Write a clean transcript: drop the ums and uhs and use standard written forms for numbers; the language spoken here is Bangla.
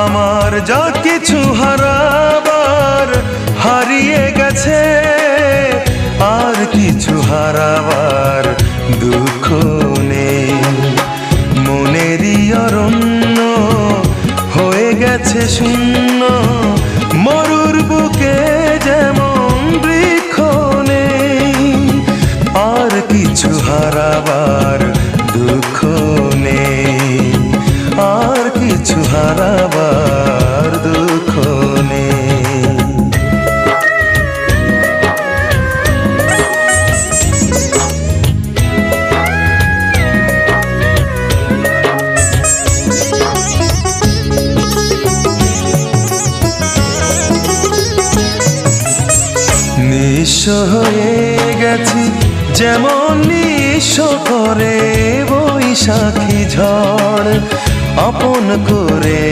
আমার যা কিছু হারাবার হারিয়ে গেছে, আর কিছু হারাবার দুঃখ নেই। মনেরই অরণ্য হয়ে গেছে শূন্য, মরুর বুকে যেমন বৃক্ষ নেই। আর কিছু হারাবার দুঃখ নেই, আর কিছু হারাবার দুঃখ নেই। নিঃস্ব হয়ে গেছি যেমন নিঃস্ব করে বৈশাখী ঝড়, আপন করে